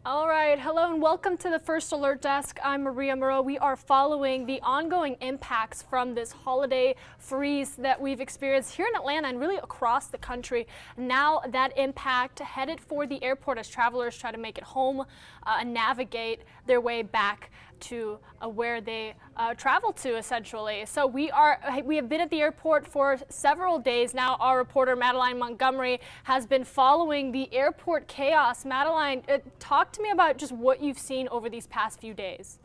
All right, hello and welcome to the First Alert Desk. I'm Maria Moreau. We are following the ongoing impacts from this holiday freeze that we've experienced here in Atlanta and really across the country. Now that impact headed for the airport as travelers try to make it home and navigate their way back to where they travel to, essentially. So we have been at the airport for several days now. Our reporter Madeline Montgomery has been following the airport chaos. Madeline, talk to me about just what you've seen over these past few days.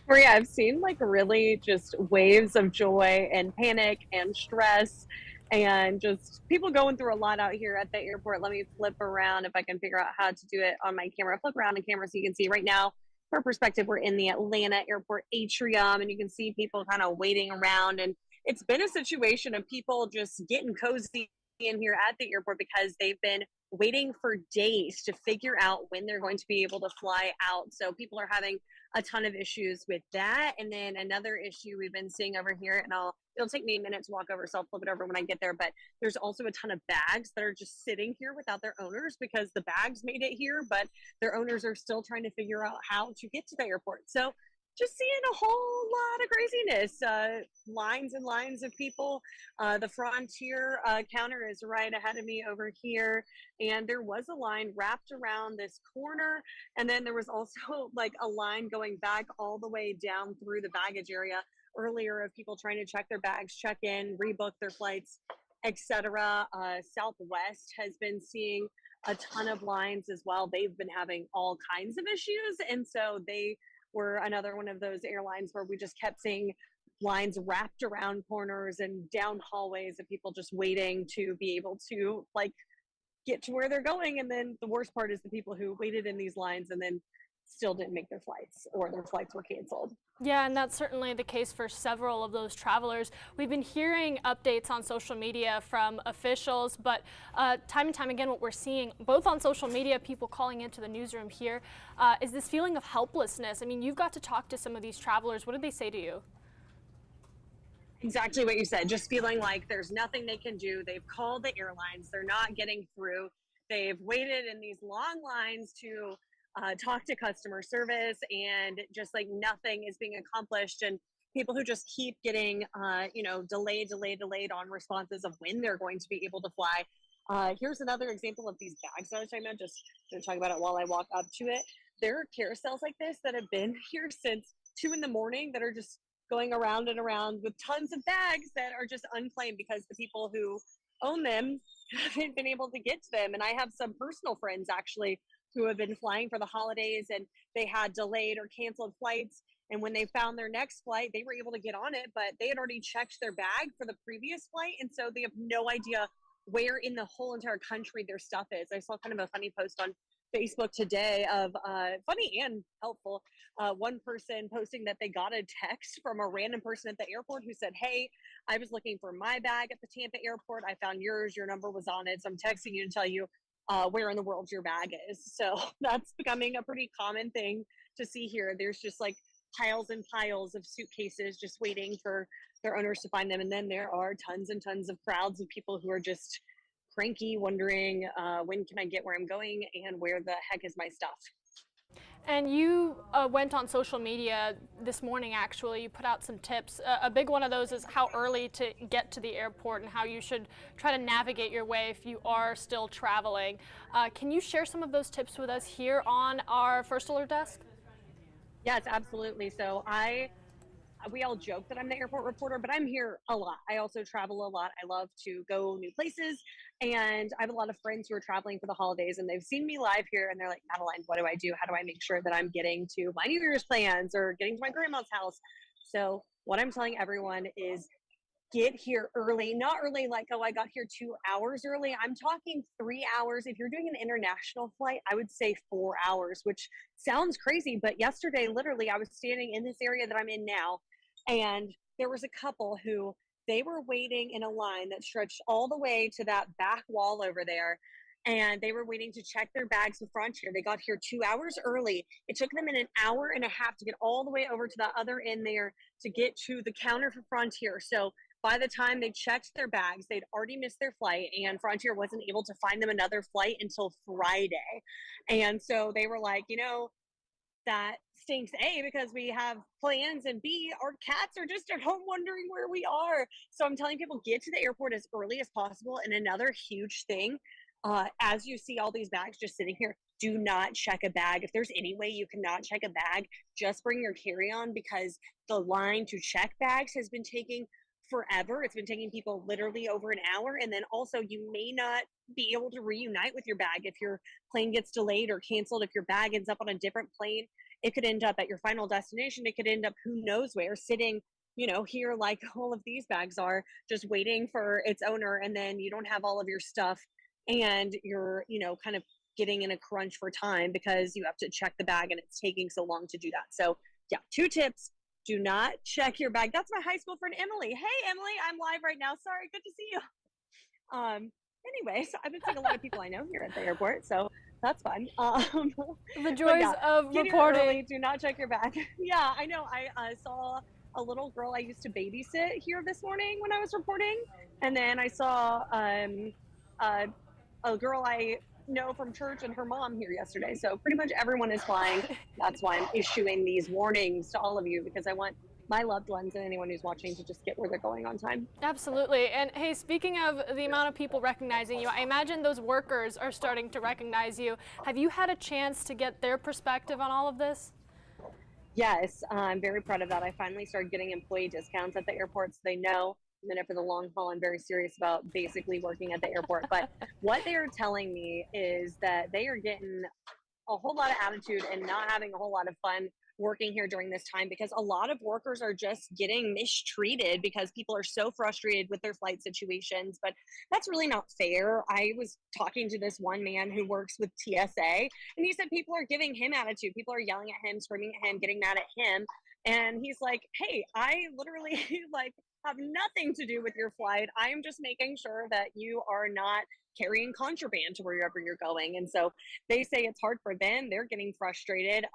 Maria, I've seen like really just waves of joy and panic and stress and just people going through a lot out here at the airport. Let me flip around if I can figure out how to do it on my camera. Flip around the camera so you can see right now. For perspective, we're in the Atlanta airport atrium and you can see people kind of waiting around. And it's been a situation of people just getting cozy in here at the airport because they've been waiting for days to figure out when they're going to be able to fly out. So people are having a ton of issues with that. And then another issue we've been seeing over here, and it'll take me a minute to walk over, so I'll flip it over when I get there. But there's also a ton of bags that are just sitting here without their owners because the bags made it here, but their owners are still trying to figure out how to get to the airport. So just seeing a whole lot of craziness, lines and lines of people. The Frontier counter is right ahead of me over here, and there was a line wrapped around this corner, and then there was also like a line going back all the way down through the baggage area earlier of people trying to check their bags, check in, rebook their flights, etc. Southwest has been seeing a ton of lines as well. They've been having all kinds of issues, and so they were another one of those airlines where we just kept seeing lines wrapped around corners and down hallways of people just waiting to be able to like get to where they're going. And then the worst part is the people who waited in these lines and then still didn't make their flights or their flights were canceled. Yeah, and that's certainly the case for several of those travelers. We've been hearing updates on social media from officials, but time and time again, what we're seeing, both on social media, people calling into the newsroom here, is this feeling of helplessness. I mean, you've got to talk to some of these travelers. What did they say to you? Exactly what you said, just feeling like there's nothing they can do. They've called the airlines, they're not getting through. They've waited in these long lines to talk to customer service, and just like nothing is being accomplished. And people who just keep getting, delayed on responses of when they're going to be able to fly. Here's another example of these bags that I was talking about. Just going to talk about it while I walk up to it. There are carousels like this that have been here since 2 in the morning that are just going around and around with tons of bags that are just unclaimed because the people who own them haven't been able to get to them. And I have some personal friends actually who have been flying for the holidays and they had delayed or canceled flights. And when they found their next flight, they were able to get on it, but they had already checked their bag for the previous flight. And so they have no idea where in the whole entire country their stuff is. I saw kind of a funny post on Facebook today of funny and helpful. One person posting that they got a text from a random person at the airport who said, "Hey, I was looking for my bag at the Tampa airport. I found yours. Your number was on it. So I'm texting you to tell you where in the world your bag is." So that's becoming a pretty common thing to see here. There's just like piles and piles of suitcases just waiting for their owners to find them. And then there are tons and tons of crowds of people who are just cranky, wondering when can I get where I'm going and where the heck is my stuff. And you went on social media this morning, actually. You put out some tips. A big one of those is how early to get to the airport and how you should try to navigate your way if you are still traveling. Can you share some of those tips with us here on our First Alert Desk? Yes, absolutely. So we all joke that I'm the airport reporter, but I'm here a lot. I also travel a lot. I love to go new places. And I have a lot of friends who are traveling for the holidays and they've seen me live here and they're like, "Madeline, what do I do? How do I make sure that I'm getting to my New Year's plans or getting to my grandma's house?" So what I'm telling everyone is get here early, not early like, "Oh, I got here 2 hours early." I'm talking 3 hours. If you're doing an international flight, I would say 4 hours, which sounds crazy. But yesterday, literally, I was standing in this area that I'm in now, and there was a couple who they were waiting in a line that stretched all the way to that back wall over there. And they were waiting to check their bags with Frontier. They got here 2 hours early. It took them an hour and a half to get all the way over to the other end there to get to the counter for Frontier. So By the time they checked their bags, they'd already missed their flight, and Frontier wasn't able to find them another flight until Friday. And so they were like, that stinks, A, because we have plans, and B, our cats are just at home wondering where we are. So I'm telling people, get to the airport as early as possible. And another huge thing, as you see all these bags just sitting here, do not check a bag. If there's any way you cannot check a bag, just bring your carry-on, because the line to check bags has been taking forever. It's been taking people literally over an hour. And then also, you may not be able to reunite with your bag if your plane gets delayed or canceled. If your bag ends up on a different plane, it could end up at your final destination. It could end up who knows where, sitting, here like all of these bags are, just waiting for its owner. And then you don't have all of your stuff, and you're, kind of getting in a crunch for time because you have to check the bag and it's taking so long to do that. So, yeah, 2 tips. Do not check your bag. That's my high school friend, Emily. Hey, Emily, I'm live right now. Sorry, good to see you. Anyway, so I've been seeing a lot of people I know here at the airport, so that's fun. The joys of get reporting. here early, do not check your bag. Yeah, I know. I saw a little girl I used to babysit here this morning when I was reporting, and then I saw a girl I know from church and her mom here yesterday. So pretty much everyone is flying. That's why I'm issuing these warnings to all of you, because I want my loved ones and anyone who's watching to just get where they're going on time. Absolutely. And hey, speaking of the amount of people recognizing you, I imagine those workers are starting to recognize you. Have you had a chance to get their perspective on all of this? Yes, I'm very proud of that. I finally started getting employee discounts at the airport, so they know I'm in it for the long haul. I'm very serious about basically working at the airport. But what they are telling me is that they are getting a whole lot of attitude and not having a whole lot of fun working here during this time, because a lot of workers are just getting mistreated because people are so frustrated with their flight situations. But that's really not fair. I was talking to this one man who works with TSA, and he said people are giving him attitude. People are yelling at him, screaming at him, getting mad at him. And he's like, hey, I literally like have nothing to do with your flight. I am just making sure that you are not carrying contraband to wherever you're going. And so they say it's hard for them. They're getting frustrated.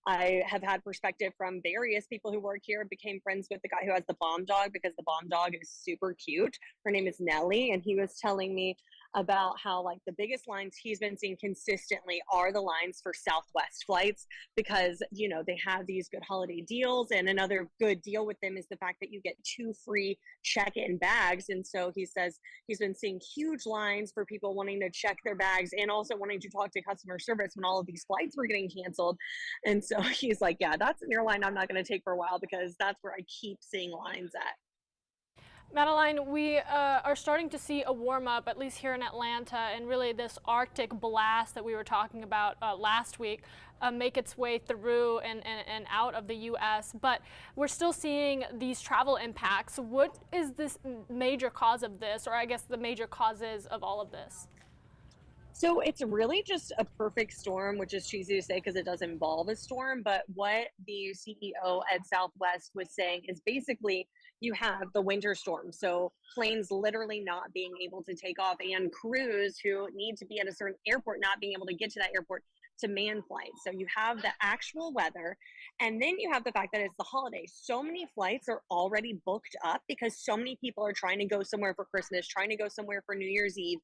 I have had perspective from various people who work here. Became friends with the guy who has the bomb dog, because the bomb dog is super cute. Her name is Nellie, and he was telling me about how like the biggest lines he's been seeing consistently are the lines for Southwest flights, because they have these good holiday deals. And another good deal with them is the fact that you get 2 free check-in bags. And so he says he's been seeing huge lines for people wanting to check their bags and also wanting to talk to customer service when all of these flights were getting canceled. And so he's like, yeah, that's an airline I'm not going to take for a while, because that's where I keep seeing lines at. Madeline, we are starting to see a warm up, at least here in Atlanta, and really this Arctic blast that we were talking about last week make its way through and out of the U.S. But we're still seeing these travel impacts. What is this major cause of this, or I guess the major causes of all of this? So it's really just a perfect storm, which is cheesy to say because it does involve a storm. But what the CEO at Southwest was saying is basically you have the winter storm. So planes literally not being able to take off, and crews who need to be at a certain airport not being able to get to that airport to man flights. So you have the actual weather, and then you have the fact that it's the holidays. So many flights are already booked up because so many people are trying to go somewhere for Christmas, trying to go somewhere for New Year's Eve.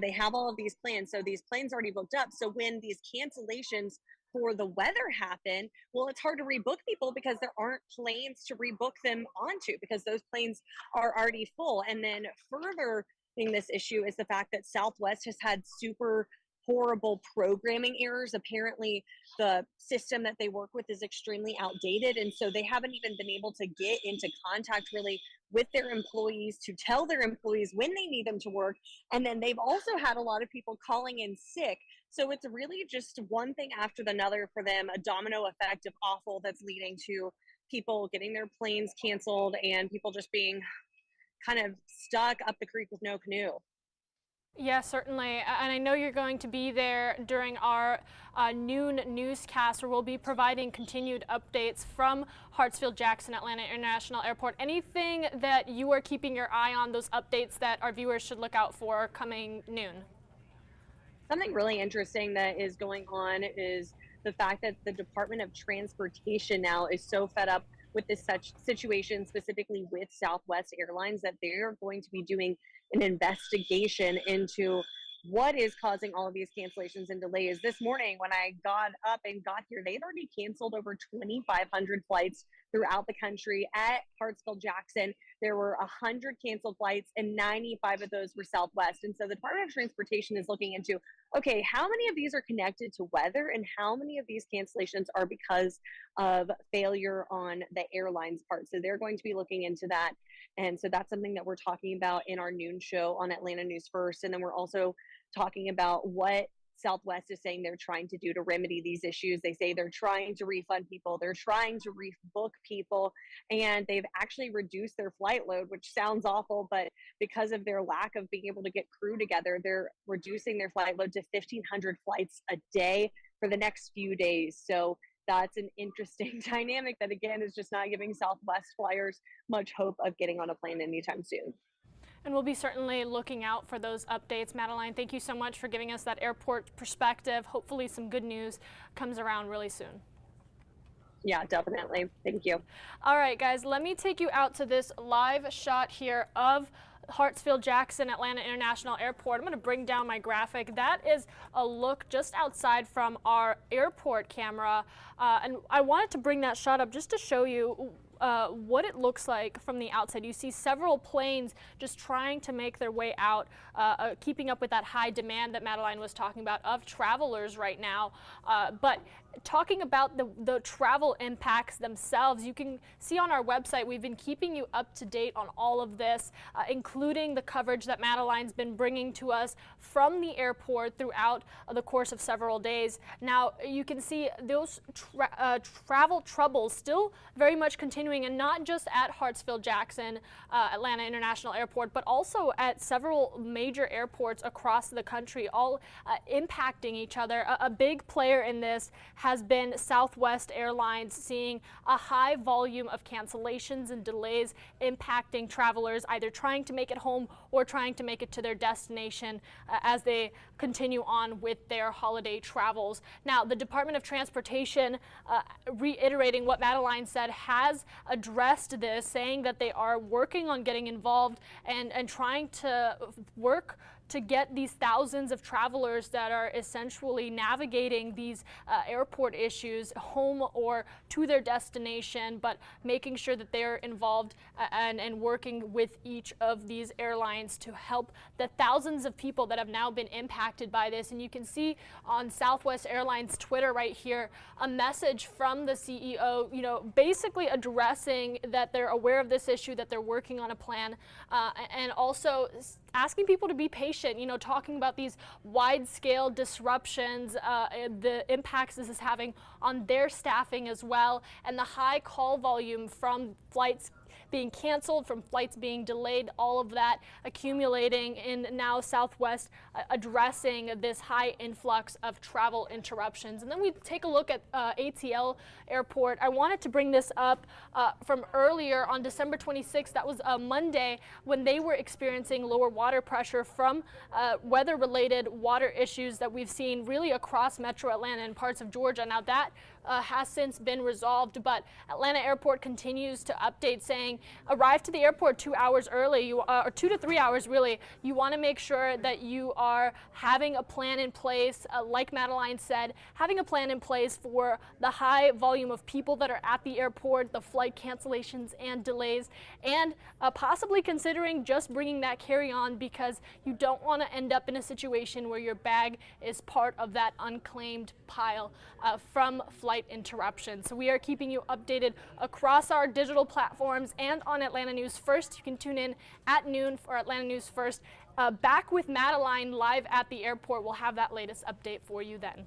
They have all of these plans. So these planes already booked up. So when these cancellations for the weather happen, well, it's hard to rebook people because there aren't planes to rebook them onto, because those planes are already full. And then further in this issue is the fact that Southwest has had super horrible programming errors. Apparently, the system that they work with is extremely outdated. And so they haven't even been able to get into contact really with their employees to tell their employees when they need them to work. And then they've also had a lot of people calling in sick. So it's really just one thing after another for them, a domino effect of awful that's leading to people getting their planes canceled and people just being kind of stuck up the creek with no canoe. Yeah, certainly. And I know you're going to be there during our noon newscast, where we'll be providing continued updates from Hartsfield-Jackson Atlanta International Airport. Anything that you are keeping your eye on, those updates that our viewers should look out for coming noon? Something really interesting that is going on is the fact that the Department of Transportation now is so fed up with this such situation, specifically with Southwest Airlines, that they're going to be doing an investigation into what is causing all of these cancellations and delays. This morning, when I got up and got here, they'd already canceled over 2,500 flights throughout the country. At Hartsfield-Jackson, there were 100 canceled flights, and 95 of those were Southwest. And so the Department of Transportation is looking into, okay, how many of these are connected to weather, and how many of these cancellations are because of failure on the airline's part? So they're going to be looking into that. And so that's something that we're talking about in our noon show on Atlanta News First. And then we're also talking about what Southwest is saying they're trying to do to remedy these issues. They say they're trying to refund people, they're trying to rebook people, and they've actually reduced their flight load, which sounds awful, but because of their lack of being able to get crew together, they're reducing their flight load to 1,500 flights a day for the next few days. So that's an interesting dynamic that, again, is just not giving Southwest flyers much hope of getting on a plane anytime soon. And we'll be certainly looking out for those updates. Madeline, thank you so much for giving us that airport perspective. Hopefully some good news comes around really soon. Yeah, definitely. Thank you. All right, guys, let me take you out to this live shot here of Hartsfield-Jackson Atlanta International Airport. I'm going to bring down my graphic. That is a look just outside from our airport camera. And I wanted to bring that shot up just to show you what it looks like from the outside. You see several planes just trying to make their way out, keeping up with that high demand that Madeline was talking about of travelers right now. But talking about the travel impacts themselves, you can see on our website, we've been keeping you up to date on all of this, including the coverage that Madeline's been bringing to us from the airport throughout the course of several days. Now, you can see those travel troubles still very much continuing, and not just at Hartsfield-Jackson Atlanta International Airport, but also at several major airports across the country, all impacting each other. A big player in this has been Southwest Airlines, seeing a high volume of cancellations and delays impacting travelers either trying to make it home or trying to make it to their destination as they continue on with their holiday travels. Now, the Department of Transportation, reiterating what Madeline said, has addressed this, saying that they are working on getting involved and trying to work to get these thousands of travelers that are essentially navigating these airport issues home or to their destination, but making sure that they're involved and working with each of these airlines to help the thousands of people that have now been impacted by this. And you can see on Southwest Airlines Twitter right here a message from the CEO, basically addressing that they're aware of this issue, that they're working on a plan, and also asking people to be patient, talking about these wide-scale disruptions, the impacts this is having on their staffing as well, and the high call volume from flights being canceled, from flights being delayed, all of that accumulating in now Southwest addressing this high influx of travel interruptions. And then we take a look at ATL Airport. I wanted to bring this up from earlier on December 26th. That was Monday, when they were experiencing lower water pressure from weather-related water issues that we've seen really across Metro Atlanta and parts of Georgia. Now that has since been resolved, but Atlanta Airport continues to update, saying arrive to the airport 2 hours early, or 2 to 3 hours really. You want to make sure that you are having a plan in place, like Madeline said, having a plan in place for the high volume of people that are at the airport, the flight cancellations and delays, and possibly considering just bringing that carry-on, because you don't want to end up in a situation where your bag is part of that unclaimed pile from flight interruption. So we are keeping you updated across our digital platforms and on Atlanta News First. You can tune in at noon for Atlanta News First. Back with Madeline live at the airport. We'll have that latest update for you then.